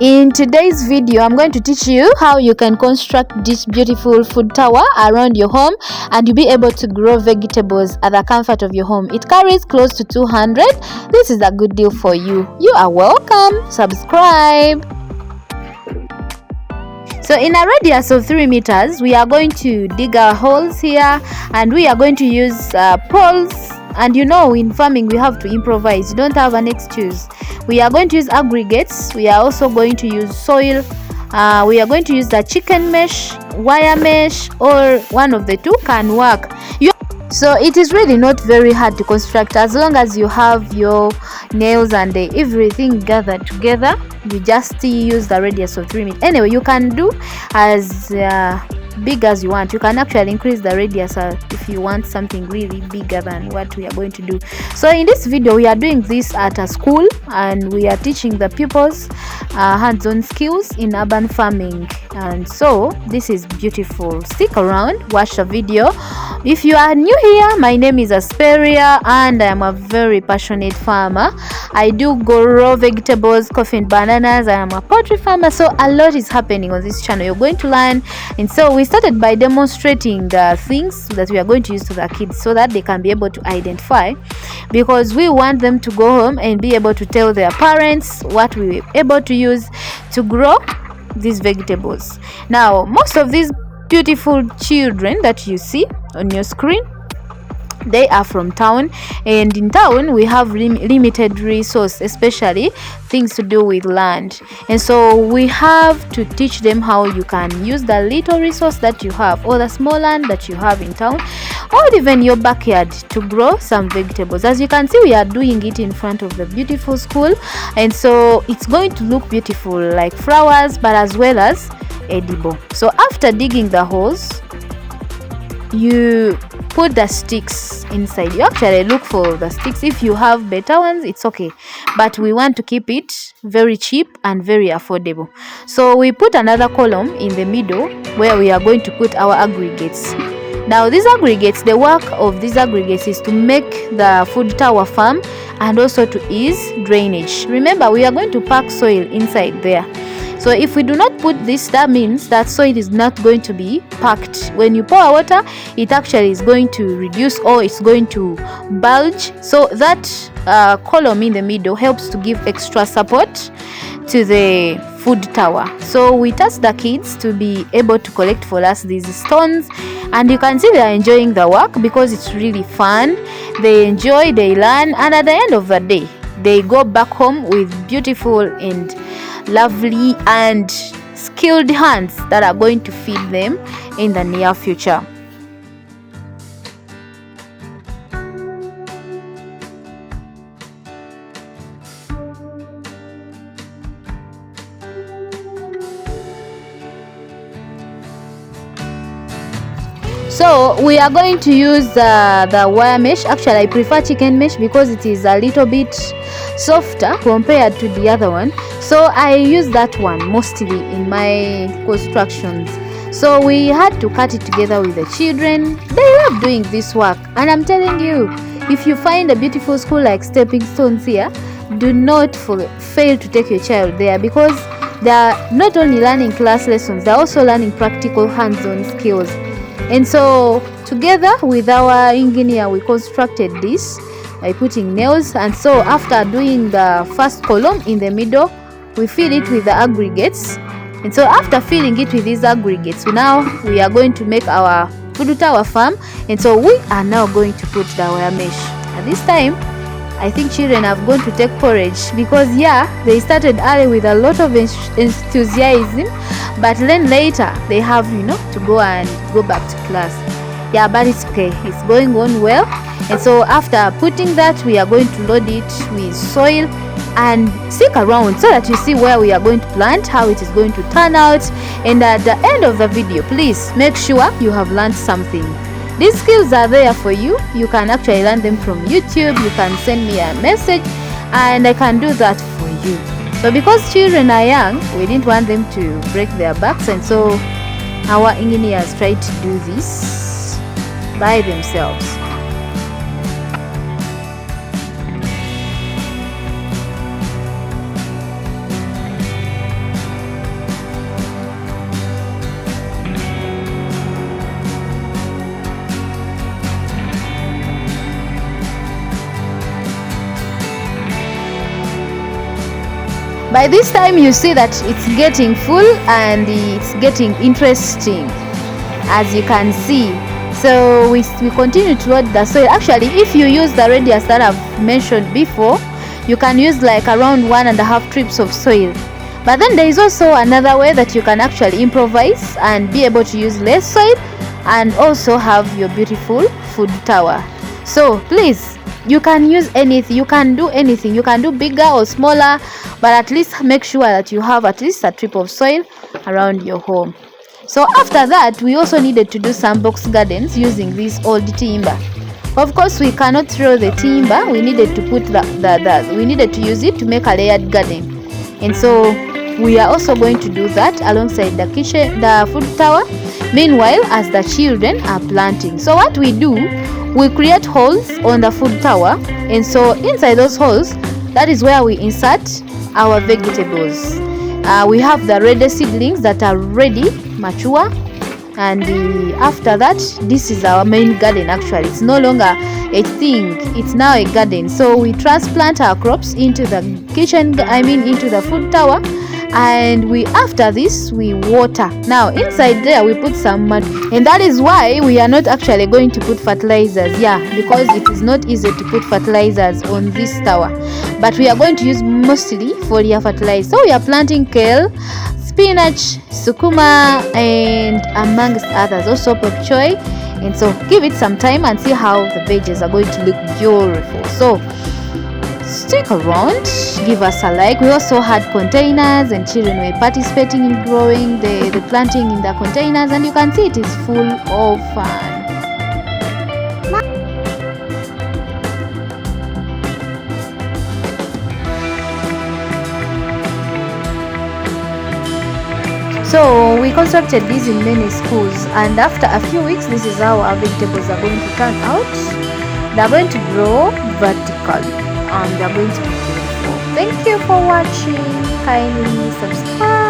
In today's video, I'm going to teach you how you can construct this beautiful food tower around your home and you'll be able to grow vegetables at the comfort of your home. It carries close to 200. This is a good deal for you. You are welcome. Subscribe. So in a radius of 3 meters, we are going to dig our holes here and we are going to use poles. And you know, in farming we have to improvise. You don't have an excuse. We are going to use aggregates. We are also going to use soil. We are going to use the chicken mesh, wire mesh, or one of the two can work. So it is really not very hard to construct as long as you have your nails and everything gathered together. You just use the radius of 3 meters. Anyway, you can do as big as you want. You can actually increase the radius if you want something really bigger than what we are going to do. So in this video, we are doing this at a school and we are teaching the pupils hands-on skills in urban farming. And so this is beautiful. Stick around, watch the video. If you are new here, my name is Asperia and I am a very passionate farmer. I do grow vegetables, coffee and bananas. I am a poultry farmer, so a lot is happening on this channel. You're going to learn. And so we started by demonstrating the things that we are going to use to the kids so that they can be able to identify, because we want them to go home and be able to tell their parents what we were able to use to grow these vegetables. Now, most of these beautiful children that you see on your screen, they are from town, and in town we have limited resource, especially things to do with land. And so we have to teach them how you can use the little resource that you have or the small land that you have in town or even your backyard to grow some vegetables. As you can see, we are doing it in front of the beautiful school, and so it's going to look beautiful like flowers but as well as edible. So after digging the holes, you put the sticks inside. You actually look for the sticks. If you have better ones, it's okay, but we want to keep it very cheap and very affordable. So we put another column in the middle where we are going to put our aggregates. Now these aggregates, the work of these aggregates is to make the food tower firm and also to ease drainage. Remember, we are going to pack soil inside there. So if we do not put this, that means that soil is not going to be packed. When you pour water, it actually is going to reduce or it's going to bulge. So that column in the middle helps to give extra support to the food tower. So we task the kids to be able to collect for us these stones, and you can see they are enjoying the work because it's really fun. They enjoy, they learn, and at the end of the day, they go back home with beautiful and lovely and skilled hands that are going to feed them in the near future. So we are going to use the wire mesh. Actually, I prefer chicken mesh because it is a little bit softer compared to the other one. So I use that one mostly in my constructions. So we had to cut it together with the children. They love doing this work, and I'm telling you, if you find a beautiful school like Stepping Stones here, do not fail to take your child there, because they are not only learning class lessons, they are also learning practical hands-on skills. And so together with our engineer, we constructed this by putting nails. And so after doing the first column in the middle, we fill it with the aggregates. And so after filling it with these aggregates, we are going to make our food tower farm. And so we are now going to put the wire mesh. At this time, I think children have gone to take courage, because they started early with a lot of enthusiasm, but then later they have to go back to class. But it's okay, it's going on well. And so after putting that, we are going to load it with soil, and stick around so that you see where we are going to plant, how it is going to turn out. And at the end of the video, please make sure you have learned something. These skills are there for you. You can actually learn them from YouTube. You can send me a message and I can do that for you. So because children are young, we didn't want them to break their backs, and so our engineers tried to do this by themselves. By this time you see that it's getting full and it's getting interesting, as you can see. So we continue to add the soil. Actually, if you use the radius that I've mentioned before, you can use like around 1.5 trips of soil. But then there is also another way that you can actually improvise and be able to use less soil and also have your beautiful food tower. So please, you can use anything, you can do anything, you can do bigger or smaller, but at least make sure that you have at least a trip of soil around your home. So after that, we also needed to do some box gardens using this old timber. Of course, we cannot throw the timber. We needed to put we needed to use it to make a layered garden, and so we are also going to do that alongside the kitchen, the food tower. Meanwhile, as the children are planting, so what we do, we create holes on the food tower, and so inside those holes, that is where we insert our vegetables. We have the ready seedlings that are ready, mature, and after that, this is our main garden. Actually, it's no longer a thing, it's now a garden. So we transplant our crops into the kitchen, into the food tower, and after this we water. Now inside there we put some mud, and that is why we are not actually going to put fertilizers, because it is not easy to put fertilizers on this tower, but we are going to use mostly foliar fertilizer. So we are planting kale, spinach, sukuma, and amongst others, also pok choy. And so give it some time and see how the veggies are going to look beautiful. So stick around, give us a like. We also had containers, and children were participating in growing the planting in the containers, and you can see it is full of fun. So we constructed these in many schools, and after a few weeks, this is how our vegetables are going to turn out. They are going to grow vertically, and they are going to be beautiful. Thank you for watching. Kindly subscribe.